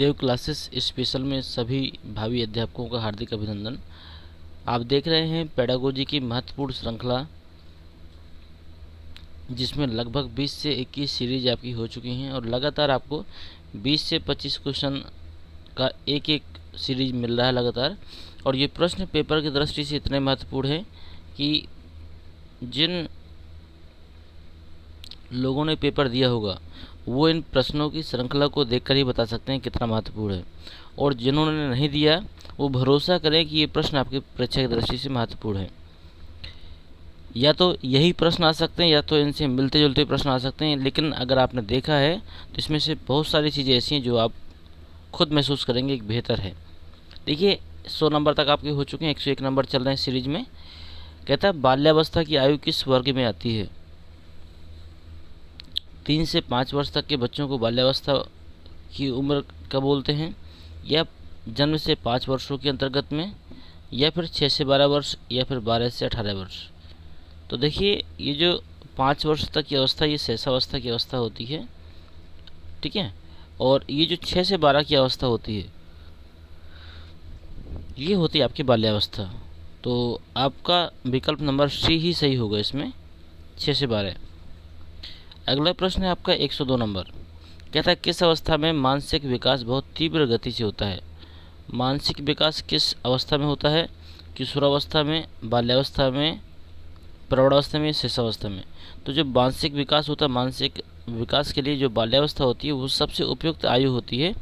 देव classes special में सभी भावी अध्यापकों का हार्दिक अभिनंदन। आप देख रहे हैं पेडागोजी की महत्वपूर्ण श्रृंखला, जिसमें लगभग 20 से 21 सीरीज आपकी हो चुकी हैं और लगातार आपको 20 से 25 क्वेश्चन का एक एक सीरीज मिल रहा है लगातार। और ये प्रश्न पेपर की दृष्टि से इतने महत्वपूर्ण है कि जिन लोगों ने पेपर दिया होगा वो इन प्रश्नों की श्रृंखला को देखकर ही बता सकते हैं कितना महत्वपूर्ण है, और जिन्होंने नहीं दिया वो भरोसा करें कि ये प्रश्न आपकी परीक्षा की दृष्टि से महत्वपूर्ण है। या तो यही प्रश्न आ सकते हैं या तो इनसे मिलते जुलते प्रश्न आ सकते हैं, लेकिन अगर आपने देखा है तो इसमें से बहुत सारी चीज़ें ऐसी हैं जो आप खुद महसूस करेंगे कि बेहतर है। देखिए 100 नंबर तक आपके हो चुके हैं, 101 नंबर चल रहे हैं सीरीज में। कहता है बाल्यावस्था की आयु किस वर्ग में आती है? 3 से 5 वर्ष तक के बच्चों को बाल्यावस्था की उम्र कब बोलते हैं? या जन्म से 5 वर्षों के अंतर्गत में, या फिर 6 से 12 वर्ष, या फिर 12 से 18 वर्ष। तो देखिए ये जो 5 वर्ष तक की अवस्था, ये शैशवावस्था की अवस्था होती है, ठीक है। और ये जो 6 से 12 की अवस्था होती है, ये होती है आपकी बाल्यावस्था। तो आपका विकल्प नंबर सी ही सही होगा इसमें, 6 से 12। अगला प्रश्न है आपका 102 नंबर। कहता है किस अवस्था में मानसिक विकास बहुत तीव्र गति से होता है? मानसिक विकास किस अवस्था में होता है? किशोरावस्था में, बाल्यावस्था में, प्रौढ़ावस्था में, शिशुअवस्था में। तो जो मानसिक विकास होता है, मानसिक विकास के लिए जो बाल्यावस्था होती है वो सबसे उपयुक्त आयु होती है।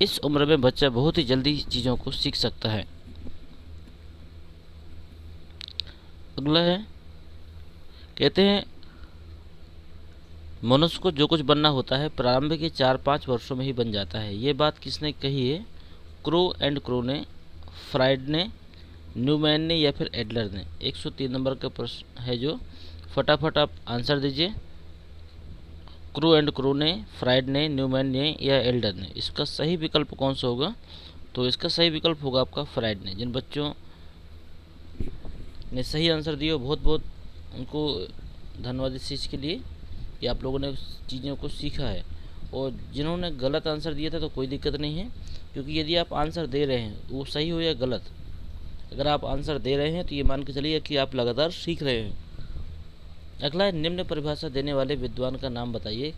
इस उम्र में बच्चा बहुत ही जल्दी चीज़ों को सीख सकता है। अगला है, कहते हैं मनुष्य को जो कुछ बनना होता है प्रारंभिक के 4-5 वर्षों में ही बन जाता है। ये बात किसने कही है? क्रो एंड क्रो ने, फ्राइड ने, न्यूमैन ने, या फिर एडलर ने। 103 नंबर का प्रश्न है जो फटाफट आप आंसर दीजिए। क्रो एंड क्रो ने, फ्राइड ने, न्यूमैन ने, या एल्डर ने। इसका सही विकल्प कौन सा होगा? तो इसका सही विकल्प होगा आपका फ्राइड ने। जिन बच्चों ने सही आंसर दिया बहुत बहुत उनको धन्यवाद इस चीज़ के लिए कि आप लोगों ने चीज़ों को सीखा है। और जिन्होंने गलत आंसर दिया था तो कोई दिक्कत नहीं है, क्योंकि यदि आप आंसर दे रहे हैं वो सही हो या गलत, अगर आप आंसर दे रहे हैं तो ये मान के चलिए कि आप लगातार सीख रहे हैं। अगला है निम्न परिभाषा देने वाले विद्वान का नाम बताइए।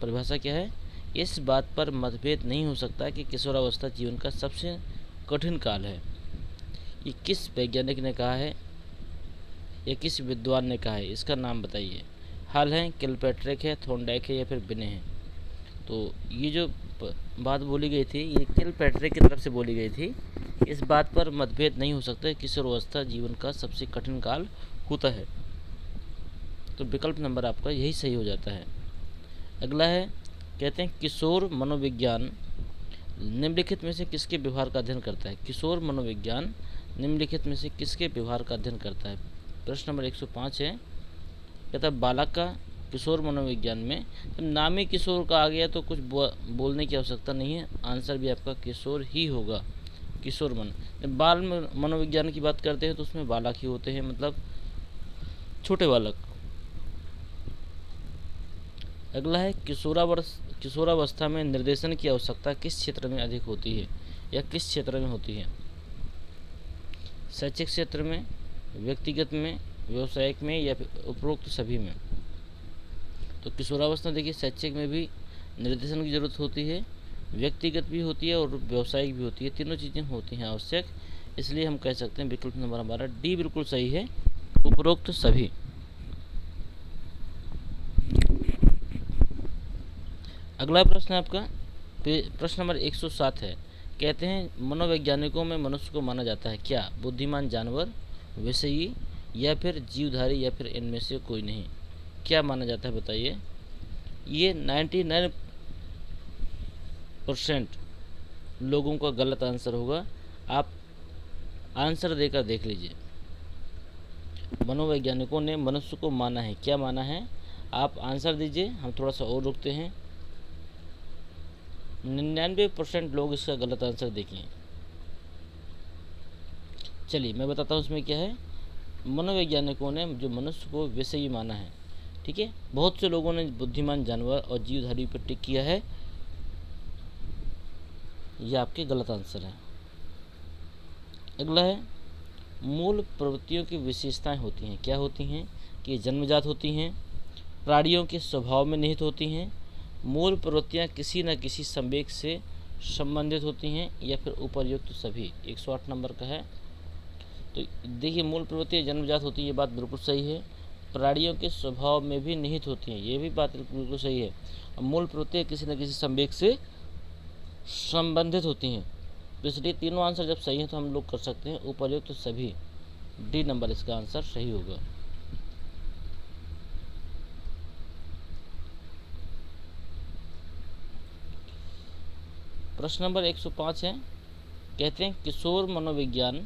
परिभाषा क्या है? इस बात पर मतभेद नहीं हो सकता कि किशोरावस्था जीवन का सबसे कठिन काल है। ये किस वैज्ञानिक ने कहा है या किस विद्वान ने कहा है? इसका नाम बताइए। हल है, किलपैट्रिक है, थॉर्नडाइक है, या फिर बिने है। तो ये जो बात बोली गई थी ये किलपैट्रिक की तरफ से बोली गई थी। इस बात पर मतभेद नहीं हो सकता किशोरावस्था जीवन का सबसे कठिन काल होता है। तो विकल्प नंबर आपका यही सही हो जाता है। अगला है, कहते हैं किशोर मनोविज्ञान निम्नलिखित में से किसके व्यवहार का अध्ययन करता है? किशोर मनोविज्ञान निम्नलिखित में से किसके व्यवहार का अध्ययन करता है? प्रश्न नंबर 105 है। कहता है बालक का किशोर मनोविज्ञान में, जब नाम ही किशोर का आ गया तो कुछ बोलने की आवश्यकता नहीं है, आंसर भी आपका किशोर ही होगा। किशोर जब बाल मनोविज्ञान की बात करते हैं तो उसमें बालक ही होते हैं, मतलब छोटे बालक। अगला है किशोरावस्था में निर्देशन की आवश्यकता किस क्षेत्र में अधिक होती है या किस क्षेत्र में होती है? शैक्षिक क्षेत्र में, व्यक्तिगत में, व्यावसायिक में, या फिर उपरोक्त सभी में। तो किशोरावस्था देखिए शैक्षिक में भी निर्देशन की ज़रूरत होती है, व्यक्तिगत भी होती है और व्यावसायिक भी होती है। तीनों चीज़ें होती हैं आवश्यक, इसलिए हम कह सकते हैं विकल्प नंबर हमारा डी बिल्कुल सही है, उपरोक्त सभी। अगला प्रश्न आपका प्रश्न नंबर 107 है। कहते हैं मनोवैज्ञानिकों में मनुष्य को माना जाता है क्या? बुद्धिमान जानवर, विषयी, या फिर जीवधारी, या फिर इनमें से कोई नहीं। क्या माना जाता है बताइए? ये 99% लोगों का गलत आंसर होगा। आप आंसर देकर देख लीजिए। मनोवैज्ञानिकों ने मनुष्य को माना है, क्या माना है? आप आंसर दीजिए, हम थोड़ा सा और रुकते हैं। 99% लोग इसका गलत आंसर देखें। चलिए मैं बताता हूँ इसमें क्या है। मनोवैज्ञानिकों ने जो मनुष्य को विषयी माना है, ठीक है। बहुत से लोगों ने बुद्धिमान जानवर और जीवधारी पर टिक किया है। ये आपके गलत आंसर है। अगला है, मूल प्रवृत्तियों की विशेषताएं होती हैं। क्या होती हैं? कि जन्मजात होती हैं, प्राणियों के स्वभाव में निहित होती हैं, मूल प्रवृत्तियां किसी न किसी संवेग से संबंधित होती हैं, या फिर उपर्युक्त सभी। 108 नंबर का है। तो देखिए, मूल प्रवृत्तियां जन्मजात होती है, ये बात बिल्कुल सही है। प्राणियों के स्वभाव में भी निहित होती हैं, ये भी बात बिल्कुल सही है। मूल प्रवृत्तियां किसी न किसी संवेग से संबंधित होती हैं। तो इसलिए तीनों आंसर जब सही हैं तो हम लोग कर सकते हैं उपर्युक्त तो सभी। डी नंबर इसका आंसर सही होगा। प्रश्न नंबर 105 है। कहते हैं किशोर मनोविज्ञान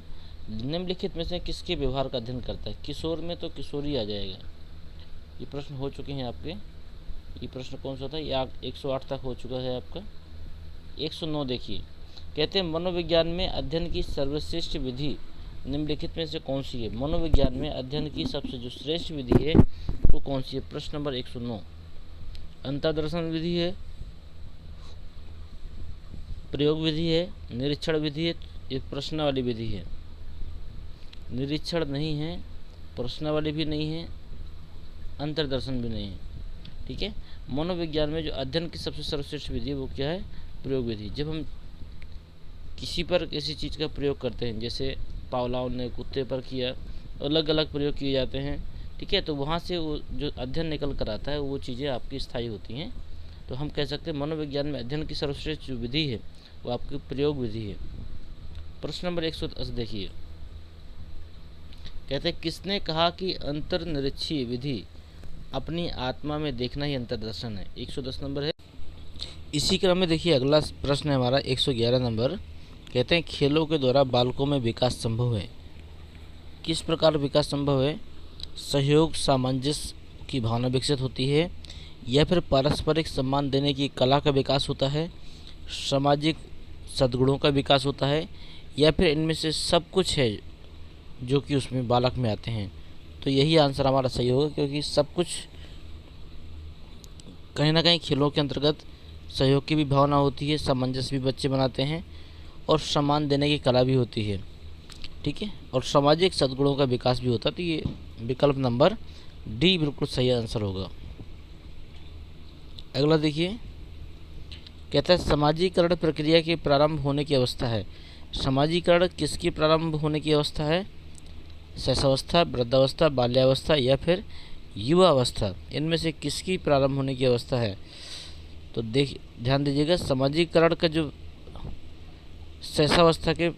निम्नलिखित में से किसके व्यवहार का अध्ययन करता है? किशोर में तो किशोरी आ जाएगा। ये प्रश्न हो चुके हैं आपके। ये प्रश्न कौन सा था? ये 108 तक हो चुका है आपका। 109 देखिए। कहते हैं मनोविज्ञान में अध्ययन की सर्वश्रेष्ठ विधि निम्नलिखित में से कौन सी है? मनोविज्ञान में अध्ययन की सबसे जो श्रेष्ठ विधि है वो कौन सी है? प्रश्न नंबर 109। अंतर्दर्शन विधि है, प्रयोग विधि है, निरीक्षण विधि है, ये प्रश्न वाली विधि है। निरीक्षण नहीं है, प्रश्न वाली भी नहीं है, अंतर्दर्शन भी नहीं है। ठीक है। मनोविज्ञान में जो अध्ययन की सबसे सर्वश्रेष्ठ विधि है वो क्या है? प्रयोग विधि। जब हम किसी पर किसी चीज़ का प्रयोग करते हैं, जैसे पावलाओं ने कुत्ते पर किया, अलग अलग प्रयोग किए जाते हैं। ठीक है। तो वहाँ से वो जो अध्ययन निकल कर आता है वो चीज़ें आपकी स्थायी होती हैं। तो हम कह सकते हैं मनोविज्ञान में अध्ययन की सर्वश्रेष्ठ जो विधि है वो आपकी प्रयोग विधि है। प्रश्न नंबर 110 देखिए। कहते हैं किसने कहा कि अंतर्निरीक्षीय विधि अपनी आत्मा में देखना ही अंतर्दर्शन है? 110 नंबर है। इसी क्रम में देखिए अगला प्रश्न है हमारा 111 नंबर। कहते हैं खेलों के द्वारा बालकों में विकास संभव है। किस प्रकार विकास संभव है? सहयोग सामंजस्य की भावना विकसित होती है, या फिर पारस्परिक सम्मान देने की कला का विकास होता है, सामाजिक सद्गुणों का विकास होता है, या फिर इनमें से सब कुछ है जो कि उसमें बालक में आते हैं? तो यही आंसर हमारा सही होगा, क्योंकि सब कुछ कहीं ना कहीं खेलों के अंतर्गत सहयोग की भी भावना होती है, सामंजस्य भी बच्चे बनाते हैं, और सम्मान देने की कला भी होती है। ठीक है। और सामाजिक सद्गुणों का विकास भी होता है। तो ये विकल्प नंबर डी बिल्कुल सही आंसर होगा। अगला देखिए। कहता है समाजीकरण प्रक्रिया के प्रारंभ होने की अवस्था है। समाजीकरण किसकी प्रारंभ होने की अवस्था है? शैशवावस्था, वृद्धावस्था, बाल्यावस्था, या फिर युवा अवस्था? इनमें से किसकी प्रारंभ होने की अवस्था है? तो ध्यान दीजिएगा, सामाजिकरण का जो शैशवावस्था के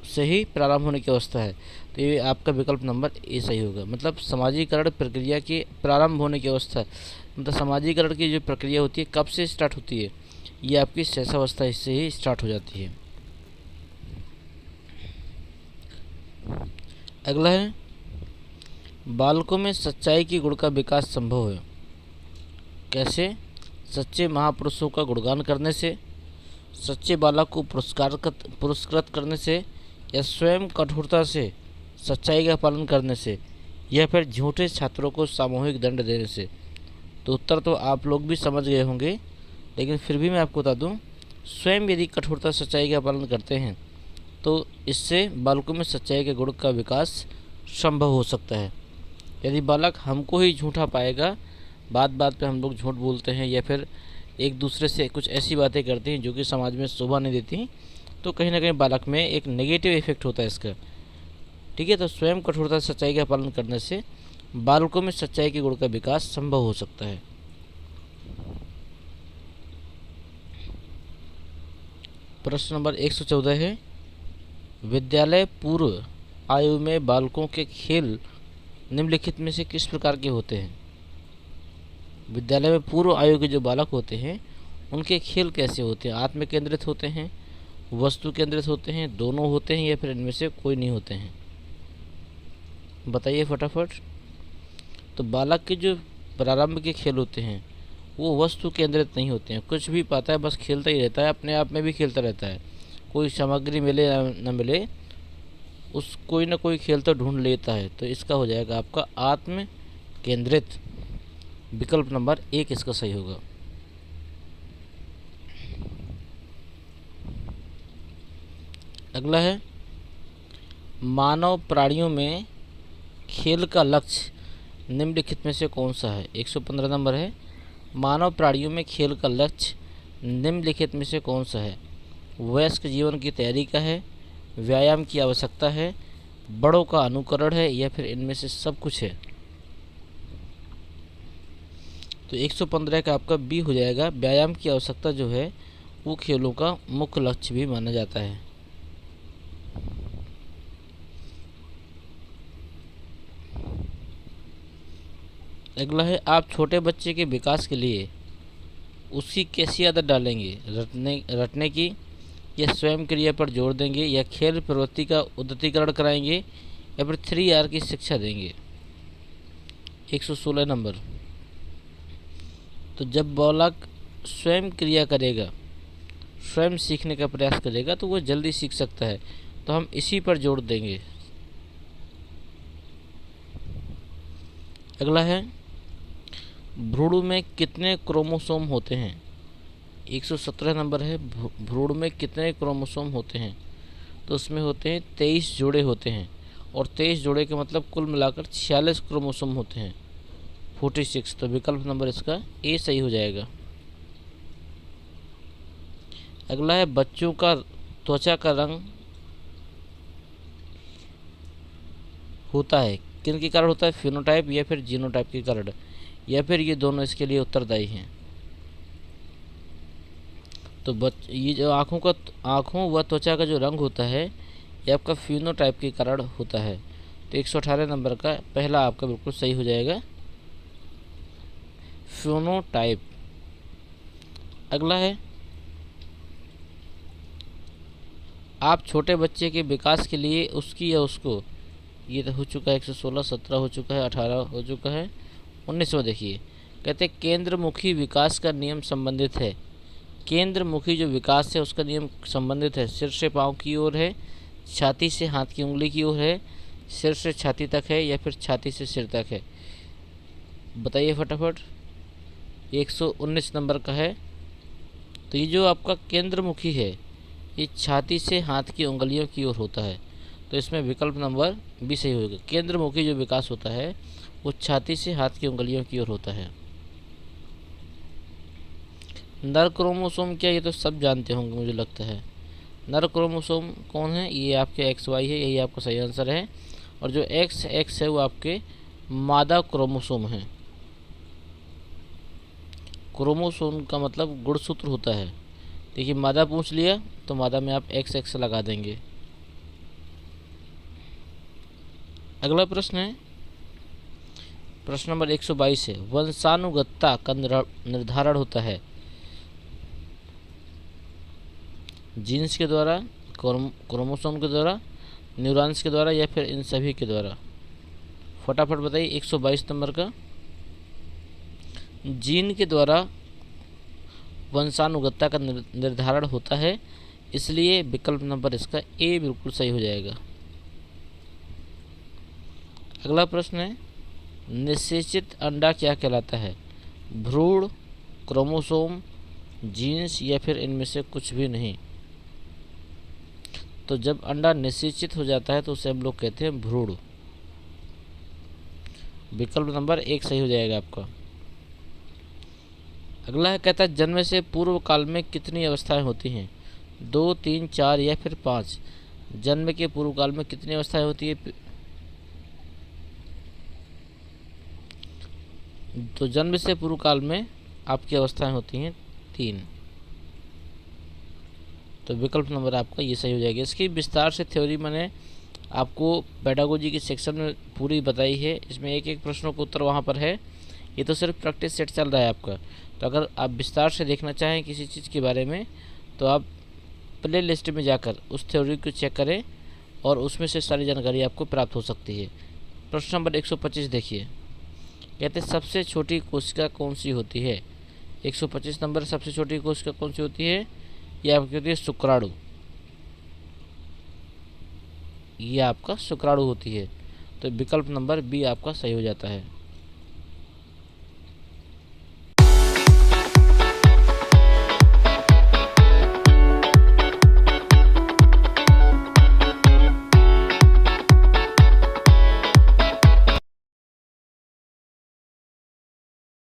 से ही प्रारंभ होने की अवस्था है। तो ये आपका विकल्प नंबर ए सही होगा। मतलब सामाजिकरण प्रक्रिया के प्रारंभ होने की अवस्था, मतलब सामाजिकरण की जो प्रक्रिया होती है कब से स्टार्ट होती है? ये आपकी शैशवावस्था से ही स्टार्ट हो जाती है। अगला है बालकों में सच्चाई की गुण का विकास संभव है। कैसे? सच्चे महापुरुषों का गुणगान करने से, सच्चे बालक को पुरस्कृत करने से, या स्वयं कठोरता से सच्चाई का पालन करने से, या फिर झूठे छात्रों को सामूहिक दंड देने से? तो उत्तर तो आप लोग भी समझ गए होंगे, लेकिन फिर भी मैं आपको बता दूं, स्वयं यदि कठोरता सच्चाई का पालन करते हैं तो इससे बालकों में सच्चाई के गुण का विकास संभव हो सकता है। यदि बालक हमको ही झूठा पाएगा, बात बात पे हम लोग झूठ बोलते हैं, या फिर एक दूसरे से कुछ ऐसी बातें करते हैं जो कि समाज में शोभा नहीं देती, तो कहीं ना कहीं बालक में एक नेगेटिव इफेक्ट होता है इसका। ठीक है। तो स्वयं कठोरता सच्चाई का पालन करने से बालकों में सच्चाई के गुण का विकास संभव हो सकता है। प्रश्न नंबर 114 है। विद्यालय पूर्व आयु में बालकों के खेल निम्नलिखित में से किस प्रकार के होते हैं? विद्यालय में पूर्व आयु के जो बालक होते हैं उनके खेल कैसे होते हैं? आत्म केंद्रित होते हैं, वस्तु केंद्रित होते हैं, दोनों होते हैं, या फिर इनमें से कोई नहीं होते हैं? बताइए फटाफट। तो बालक के जो प्रारंभ के खेल होते हैं वो वस्तु केंद्रित नहीं होते हैं। कुछ भी पाता है बस खेलता ही रहता है, अपने आप में भी खेलता रहता है। कोई सामग्री मिले न मिले, उस कोई ना कोई खेल तो ढूंढ लेता है। तो इसका हो जाएगा आपका आत्म केंद्रित। विकल्प नंबर 1 इसका सही होगा। अगला है मानव प्राणियों में खेल का लक्ष्य निम्नलिखित में से कौन सा है। 115 नंबर है, मानव प्राणियों में खेल का लक्ष्य निम्नलिखित में से कौन सा है। वयस्क जीवन की तैयारी का है, व्यायाम की आवश्यकता है, बड़ों का अनुकरण है, या फिर इनमें से सब कुछ है। तो 115 का आपका बी हो जाएगा। व्यायाम की आवश्यकता जो है वो खेलों का मुख्य लक्ष्य भी माना जाता है। अगला है आप छोटे बच्चे के विकास के लिए उसकी कैसी आदत डालेंगे, रटने की, या स्वयं क्रिया पर जोर देंगे, या खेल प्रवृत्ति का उन्नतीकरण कराएंगे, या फिर 3R की शिक्षा देंगे। 116 नंबर, तो जब बालक स्वयं क्रिया करेगा, स्वयं सीखने का प्रयास करेगा तो वो जल्दी सीख सकता है, तो हम इसी पर जोर देंगे। अगला है भ्रूण में कितने क्रोमोसोम होते हैं। 117 नंबर है, भ्रूण में कितने क्रोमोसोम होते हैं। तो उसमें होते हैं 23 जोड़े होते हैं, और 23 जोड़े के मतलब कुल मिलाकर 46 क्रोमोसोम होते हैं, 46। तो विकल्प नंबर इसका ए सही हो जाएगा। अगला है बच्चों का त्वचा का रंग होता है किन के कारण होता है, फिनोटाइप या फिर जीनोटाइप के कारण, या फिर ये दोनों इसके लिए उत्तरदायी हैं। तो ये जो आँखों व त्वचा का जो रंग होता है ये आपका फिनोटाइप के कारण होता है। तो 118 नंबर का पहला आपका बिल्कुल सही हो जाएगा, फिनोटाइप। अगला है आप छोटे बच्चे के विकास के लिए उसकी या उसको, ये तो हो चुका है 116, 17 हो चुका है, 18 हो चुका है, 19वां देखिए। कहते हैं केंद्रमुखी विकास का नियम संबंधित है। केंद्रमुखी जो विकास है उसका नियम संबंधित है, सिर से पाँव की ओर है, छाती से हाथ की उंगली की ओर है, सिर से छाती तक है, या फिर छाती से सिर तक है। बताइए फटाफट। 119 नंबर का है। तो ये जो आपका केंद्रमुखी है ये छाती से हाथ की उंगलियों की ओर होता है, तो इसमें विकल्प नंबर बी सही होगा। केंद्रमुखी जो विकास होता है वो छाती से हाथ की उंगलियों की ओर होता है। नर क्रोमोसोम क्या, ये तो सब जानते होंगे मुझे लगता है। नर क्रोमोसोम कौन है, ये आपके XY है, यही आपका सही आंसर है। और जो XX है वो आपके मादा क्रोमोसोम है। क्रोमोसोम का मतलब गुणसूत्र होता है। देखिए मादा पूछ लिया तो मादा में आप XX लगा देंगे। अगला प्रश्न है, प्रश्न नंबर 122 है, वंशानुगतता का निर्धारण होता है जीन्स के द्वारा, क्रोमोसोम के द्वारा, न्यूरॉन्स के द्वारा, या फिर इन सभी के द्वारा। फटाफट बताइए। 122 नंबर का जीन के द्वारा वंशानुगतता का निर्धारण होता है, इसलिए विकल्प नंबर इसका ए बिल्कुल सही हो जाएगा। अगला प्रश्न है, निषेचित अंडा क्या कहलाता है, भ्रूण, क्रोमोसोम, जीन्स, या फिर इनमें से कुछ भी नहीं। तो जब अंडा निषेचित हो जाता है तो उसे हम लोग कहते हैं भ्रूण। विकल्प नंबर 1 सही हो जाएगा आपका। अगला है, कहता है जन्म से पूर्व काल में कितनी अवस्थाएं होती हैं, 2, 3, 4 या फिर 5। जन्म के पूर्व काल में कितनी अवस्थाएं होती है। तो जन्म से पूर्व काल में आपकी अवस्थाएं होती हैं 3। तो विकल्प नंबर आपका ये सही हो जाएगा। इसकी विस्तार से थ्योरी मैंने आपको पेडागोजी के सेक्शन में पूरी बताई है, इसमें एक एक प्रश्नों का उत्तर वहाँ पर है। ये तो सिर्फ प्रैक्टिस सेट चल रहा है आपका। तो अगर आप विस्तार से देखना चाहें किसी चीज़ के बारे में तो आप प्ले लिस्ट में जाकर उस थ्योरी को चेक करें और उसमें से सारी जानकारी आपको प्राप्त हो सकती है। प्रश्न नंबर 125 देखिए, कहते हैं सबसे छोटी कोशिका कौन सी होती है। 125 नंबर, सबसे छोटी कोशिका कौन सी होती है, ये आपकी होती है शुक्राणु। ये आपका शुक्राणु होती है। तो विकल्प नंबर बी आपका सही हो जाता है।